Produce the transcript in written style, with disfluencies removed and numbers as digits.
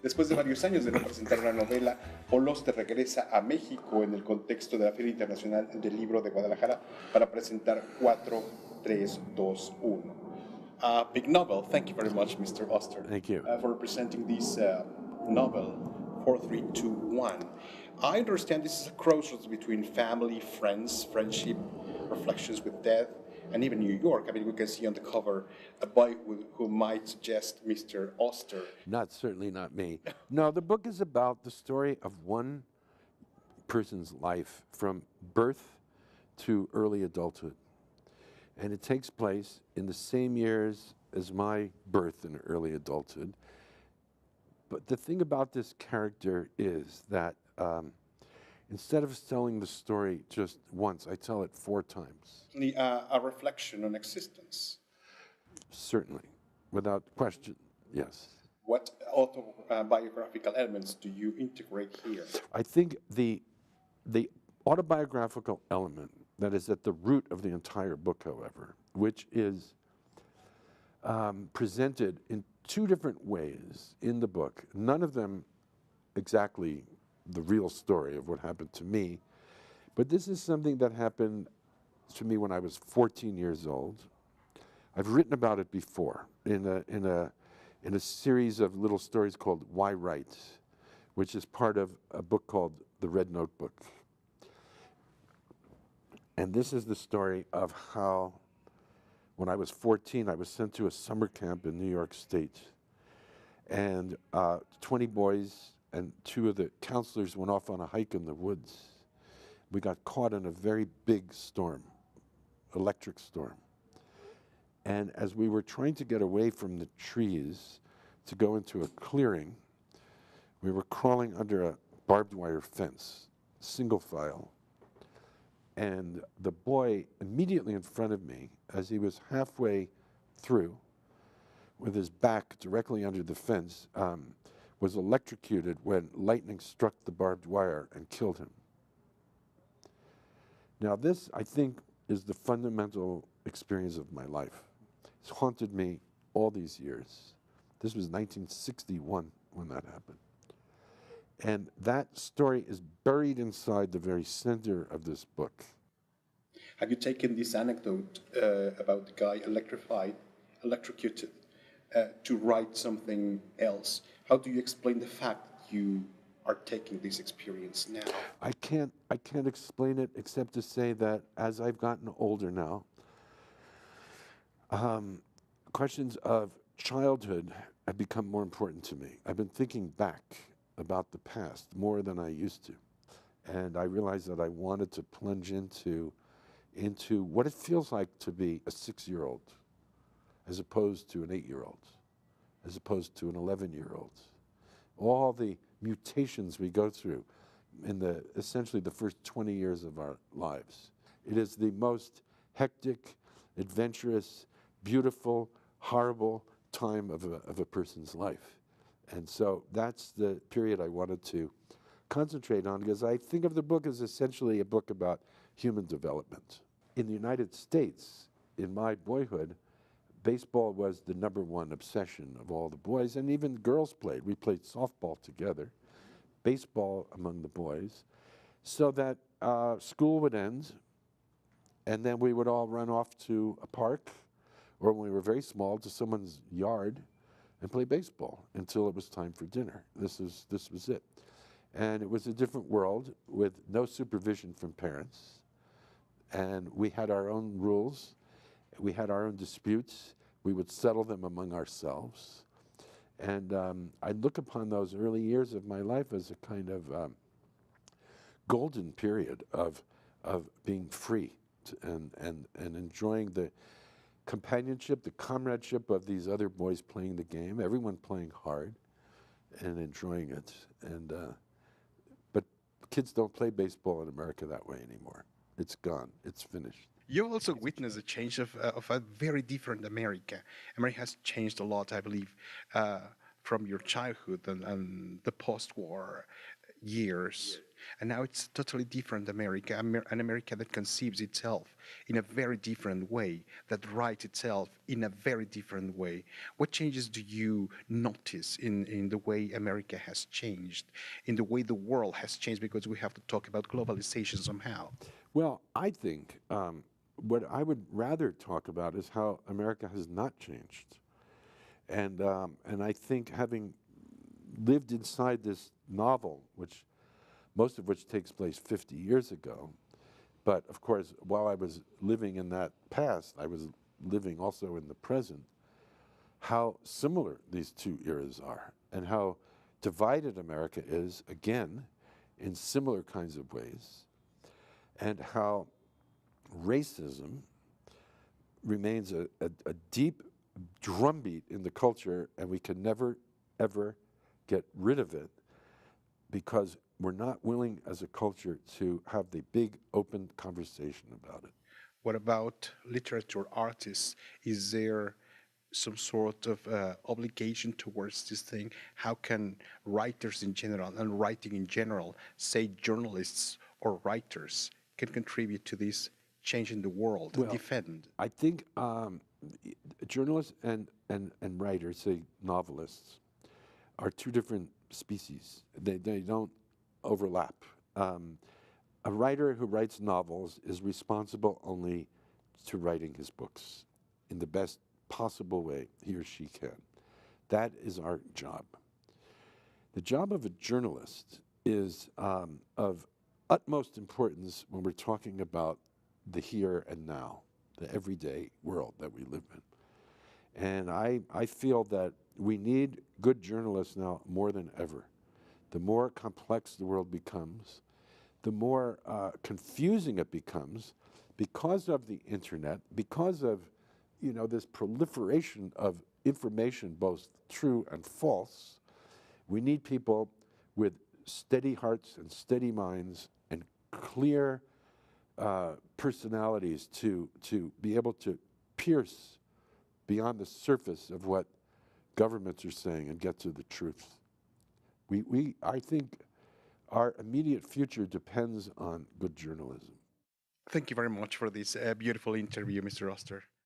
Después de varios años de no presentar una novela, Auster regresa a México en el contexto de la Feria Internacional del Libro de Guadalajara para presentar 4, 3, 2, 1. Big novel. Thank you very much, Mr. Auster. Thank you. For presenting this novel, 4, 3, 2, 1. I understand this is a crossroads between family, friends, friendship, reflections with death, and even New York. I mean, we can see on the cover a boy who might suggest Mr. Auster. Certainly not me. No, the book is about the story of one person's life from birth to early adulthood. And it takes place in the same years as my birth and early adulthood. But the thing about this character is that instead of telling the story just once, I tell it 4 times. A reflection on existence. Certainly, without question, yes. What autobiographical elements do you integrate here? I think the autobiographical element that is at the root of the entire book, however, which is presented in 2 different ways in the book, none of them exactly the real story of what happened to me, but this is something that happened to me when I was 14 years old. I've written about it before in a series of little stories called Why Write, which is part of a book called The Red Notebook. And this is the story of how, when I was 14, I was sent to a summer camp in New York State. And 20 boys and 2 of the counselors went off on a hike in the woods. We got caught in a very big storm, electric storm. And as we were trying to get away from the trees to go into a clearing, we were crawling under a barbed wire fence, single file. And the boy immediately in front of me, as he was halfway through, with his back directly under the fence, was electrocuted when lightning struck the barbed wire and killed him. Now this, I think, is the fundamental experience of my life. It's haunted me all these years. This was 1961 when that happened. And that story is buried inside the very center of this book. Have you taken this anecdote about the guy electrocuted, to write something else? How do you explain the fact that you are taking this experience now? I can't explain it except to say that as I've gotten older now, questions of childhood have become more important to me. I've been thinking back about the past more than I used to. And I realized that I wanted to plunge into what it feels like to be a 6-year-old, as opposed to an 8-year-old, as opposed to an 11-year-old. All the mutations we go through in essentially the first 20 years of our lives. It is the most hectic, adventurous, beautiful, horrible time of a person's life. And so that's the period I wanted to concentrate on, because I think of the book as essentially a book about human development. In the United States, in my boyhood, baseball was the #1 obsession of all the boys, and even girls played. We played softball together, baseball among the boys, so that school would end, and then we would all run off to a park, or when we were very small, to someone's yard and play baseball until it was time for dinner. This was it. And it was a different world with no supervision from parents. And we had our own rules. We had our own disputes. We would settle them among ourselves. And I look upon those early years of my life as a kind of golden period of being free and enjoying the companionship, the comradeship of these other boys playing the game, everyone playing hard and enjoying it. And but kids don't play baseball in America that way anymore. It's gone. It's finished. You also witnessed a change of a very different America. America has changed a lot, I believe, from your childhood and the post-war. years. And now it's totally different America, an America that conceives itself in a very different way, that writes itself in a very different way. What changes do you notice in the way America has changed, in the way the world has changed, because we have to talk about globalization somehow? Well, I think what I would rather talk about is how America has not changed. And I think having lived inside this novel, which most of which takes place 50 years ago, but of course, while I was living in that past, I was living also in the present, how similar these two eras are and how divided America is, again, in similar kinds of ways, and how racism remains a deep drumbeat in the culture, and we can never, ever get rid of it because we're not willing as a culture to have the big open conversation about it. What about literature artists? Is there some sort of obligation towards this thing? How can writers in general and writing in general, say journalists or writers, can contribute to this change in the world, Well, defend? I think journalists and writers, say novelists, are two different species. They don't overlap. A writer who writes novels is responsible only to writing his books in the best possible way he or she can. That is our job. The job of a journalist is of utmost importance when we're talking about the here and now, the everyday world that we live in. And I feel that we need good journalists now more than ever. The more complex the world becomes, the more confusing it becomes because of the internet, because of this proliferation of information, both true and false. We need people with steady hearts and steady minds and clear personalities to be able to pierce beyond the surface of what governments are saying and get to the truth. I think our immediate future depends on good journalism. Thank you very much for this beautiful interview, Mr. Auster.